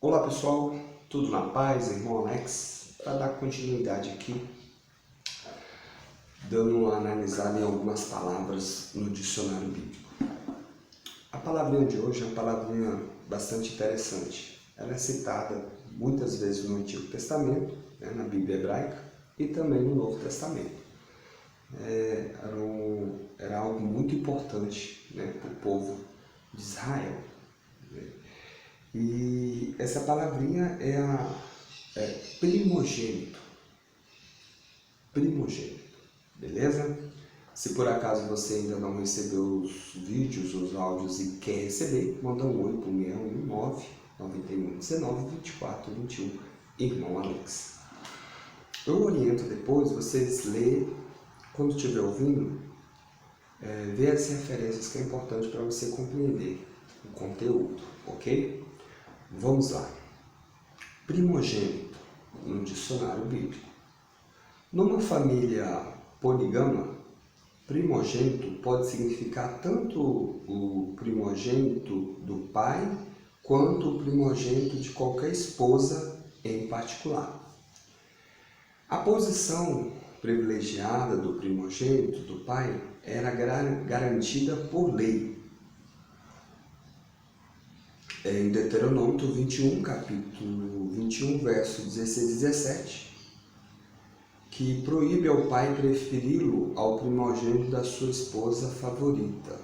Olá pessoal, tudo na paz, irmão Alex? Para dar continuidade aqui, dando uma analisada em algumas palavras no dicionário bíblico. A palavrinha de hoje é uma palavrinha bastante interessante. Ela é citada muitas vezes no Antigo Testamento, na Bíblia hebraica, e também no Novo Testamento. Era algo muito importante para o povo de Israel. E essa palavrinha é primogênito. Primogênito, beleza? Se por acaso você ainda não recebeu os vídeos, os áudios e quer receber, manda um oi para o 619 91 19 24 21, irmão Alex. Eu oriento depois vocês lerem, quando estiver ouvindo, ver as referências que é importante para você compreender o conteúdo, ok? Vamos lá. Primogênito, no dicionário bíblico. Numa família poligama, primogênito pode significar tanto o primogênito do pai, quanto o primogênito de qualquer esposa em particular. A posição privilegiada do primogênito do pai era garantida por lei. Em Deuteronômio 21, capítulo 21, verso 16 e 17, que proíbe ao pai preferi-lo ao primogênito da sua esposa favorita.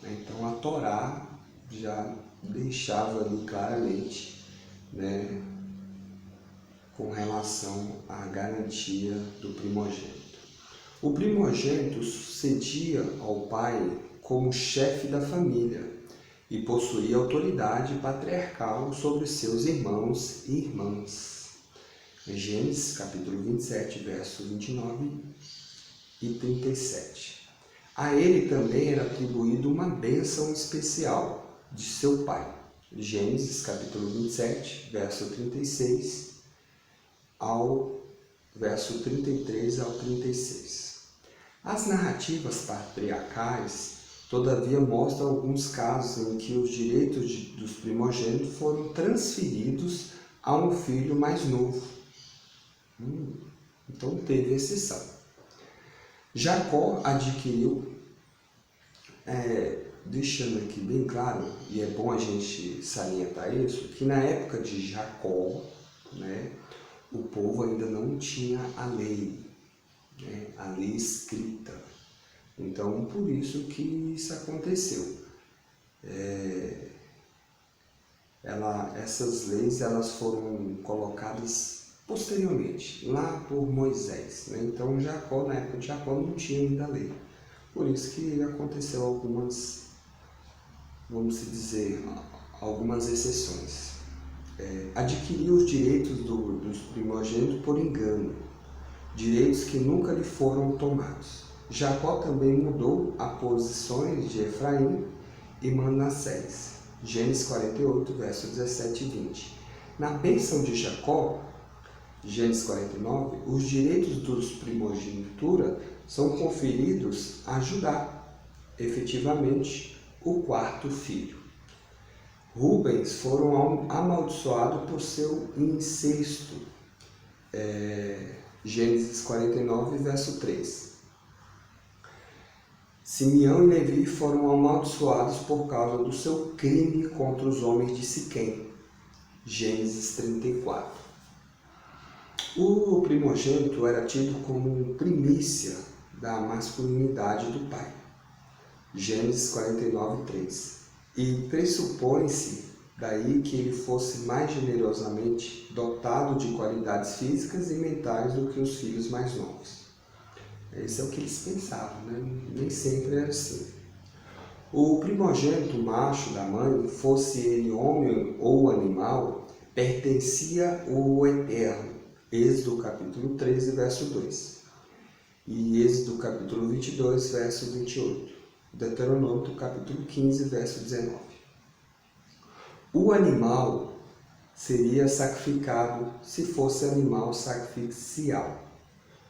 Então a Torá já deixava ali claramente, com relação à garantia do primogênito. O primogênito sucedia ao pai como chefe da família e possuía autoridade patriarcal sobre seus irmãos e irmãs. Gênesis capítulo 27, verso 29 e 37. A ele também era atribuída uma bênção especial de seu pai. Gênesis capítulo 27, verso 36 ao verso 33 ao 36. As narrativas patriarcais, todavia, mostram alguns casos em que os direitos dos primogênitos foram transferidos a um filho mais novo. Então teve exceção. Jacó adquiriu, deixando aqui bem claro, e é bom a gente salientar isso, que na época de Jacó, o povo ainda não tinha a lei escrita. Então, por isso que isso aconteceu. Essas leis elas foram colocadas posteriormente, lá por Moisés. Então, Jacó, na época de Jacó, não tinha ainda a lei. Por isso que aconteceu algumas, vamos dizer, algumas exceções. Adquiriu os direitos dos primogênitos por engano, direitos que nunca lhe foram tomados. Jacó também mudou as posições de Efraim e Manassés. Gênesis 48, versos 17 e 20. Na bênção de Jacó, Gênesis 49, os direitos dos primogenitura são conferidos a Judá, efetivamente o quarto filho. Rubens foram amaldiçoados por seu incesto. Gênesis 49, verso 3. Simeão e Levi foram amaldiçoados por causa do seu crime contra os homens de Siquém. Gênesis 34. O primogênito era tido como primícia da masculinidade do pai. Gênesis 49, 3. E pressupõe-se daí que ele fosse mais generosamente dotado de qualidades físicas e mentais do que os filhos mais novos. Esse é o que eles pensavam, Nem sempre era assim. O primogênito macho da mãe, fosse ele homem ou animal, pertencia ao Eterno. Êxodo capítulo 13, verso 2. E Êxodo capítulo 22, verso 28. Deuteronômio capítulo 15, verso 19. O animal seria sacrificado se fosse animal sacrificial.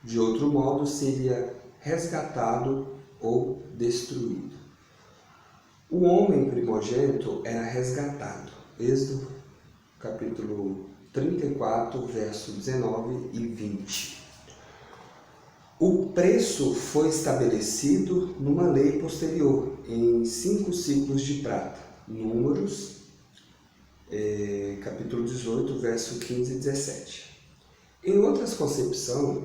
De outro modo, seria resgatado ou destruído. O homem primogênito era resgatado. Êxodo capítulo 34, verso 19 e 20. O preço foi estabelecido numa lei posterior, em 5 ciclos de prata. Números, capítulo 18, verso 15 e 17. Em outras concepções,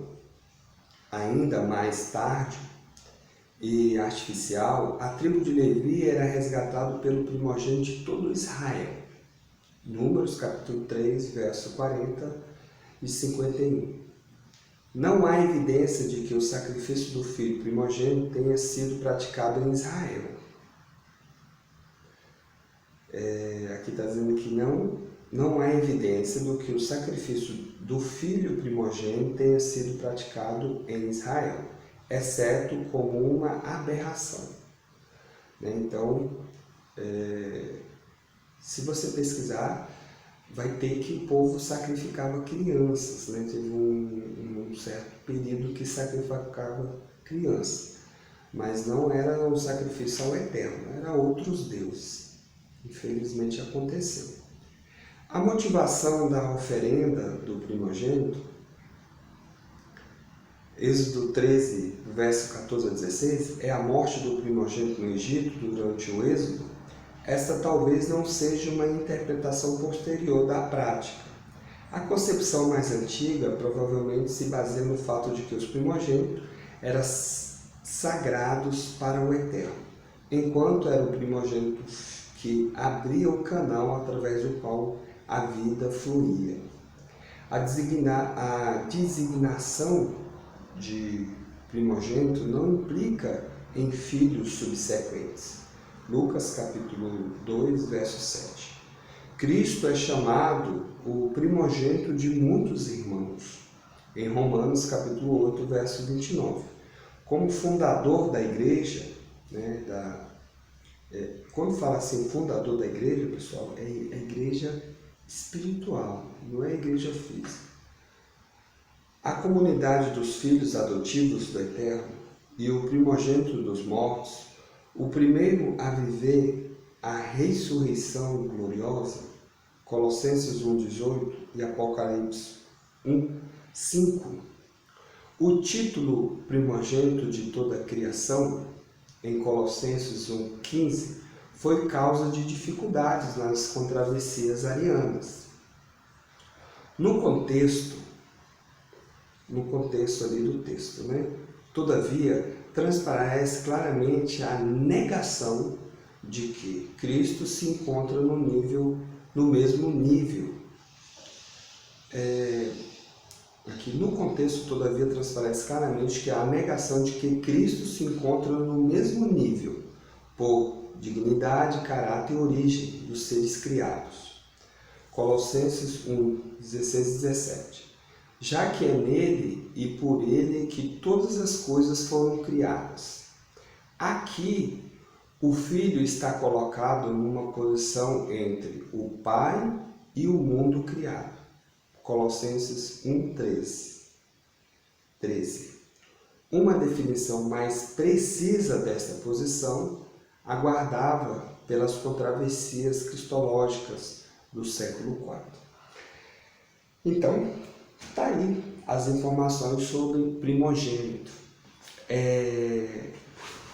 ainda mais tarde e artificial, a tribo de Levi era resgatado pelo primogênito de todo Israel. Números, capítulo 3, verso 40 e 51. Não há evidência de que o sacrifício do filho primogênito tenha sido praticado em Israel. Aqui está dizendo que não há evidência do que o sacrifício do filho primogênito tenha sido praticado em Israel, exceto como uma aberração. Então, se você pesquisar, vai ter que o povo sacrificava crianças, Teve um certo período que sacrificava crianças, mas não era um sacrifício ao Eterno, era outros deuses. Infelizmente aconteceu. A motivação da oferenda do primogênito, Êxodo 13, verso 14 a 16, é a morte do primogênito no Egito durante o Êxodo. Esta talvez não seja uma interpretação posterior da prática. A concepção mais antiga provavelmente se baseia no fato de que os primogênitos eram sagrados para o Eterno, enquanto era o primogênito que abria o canal através do qual a vida fluía. A designação de primogênito não implica em filhos subsequentes. Lucas capítulo 2, verso 7. Cristo é chamado o primogênito de muitos irmãos, em Romanos capítulo 8, verso 29. Como fundador da igreja, quando fala assim, fundador da igreja, pessoal, é a igreja espiritual, não é a igreja física. A comunidade dos filhos adotivos do Eterno e o primogênito dos mortos, o primeiro a viver a ressurreição gloriosa, Colossenses 1,18 e Apocalipse 1,5. O título primogênito de toda a criação, em Colossenses 1,15, foi causa de dificuldades nas controvérsias arianas. No contexto ali do texto, Todavia, transparece claramente a negação de que Cristo se encontra no mesmo nível. Aqui no contexto, todavia, transparece claramente que a negação de que Cristo se encontra no mesmo nível, por dignidade, caráter e origem dos seres criados. Colossenses 1, 16 e 17. Já que é nele e por ele que todas as coisas foram criadas. Aqui, o Filho está colocado numa posição entre o Pai e o mundo criado. Colossenses 1, 13. Uma definição mais precisa desta posição aguardava pelas controvérsias cristológicas do século IV. Então, está aí as informações sobre primogênito.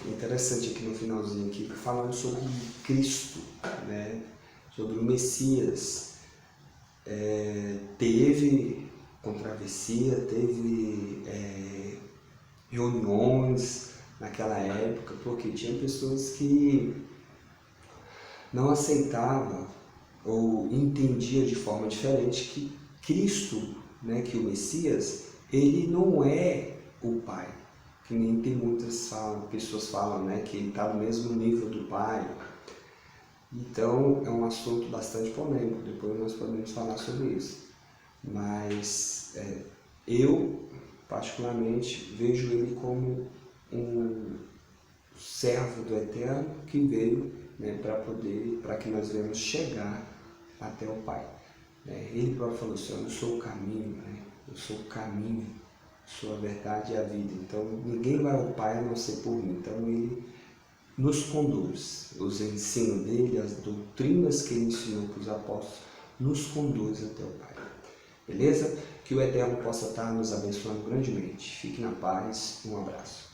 Interessante aqui no finalzinho, aqui, falando sobre Cristo, sobre o Messias. Teve controvérsia, teve reuniões naquela época, porque tinha pessoas que não aceitavam ou entendiam de forma diferente que Cristo, que o Messias, ele não é o Pai, que nem tem pessoas falam, que ele está no mesmo nível do Pai. Então é um assunto bastante polêmico, depois nós podemos falar sobre isso. Mas eu, particularmente, vejo ele como um servo do Eterno que veio para que nós venhamos chegar até o Pai. Ele próprio falou assim: eu sou o caminho, eu sou o caminho, sou a verdade e a vida. Então ninguém vai ao Pai a não ser por mim. Então ele nos conduz, os ensinos dele, as doutrinas que ele ensinou para os apóstolos, nos conduz até o Pai. Beleza? Que o Eterno possa estar nos abençoando grandemente. Fique na paz. Um abraço.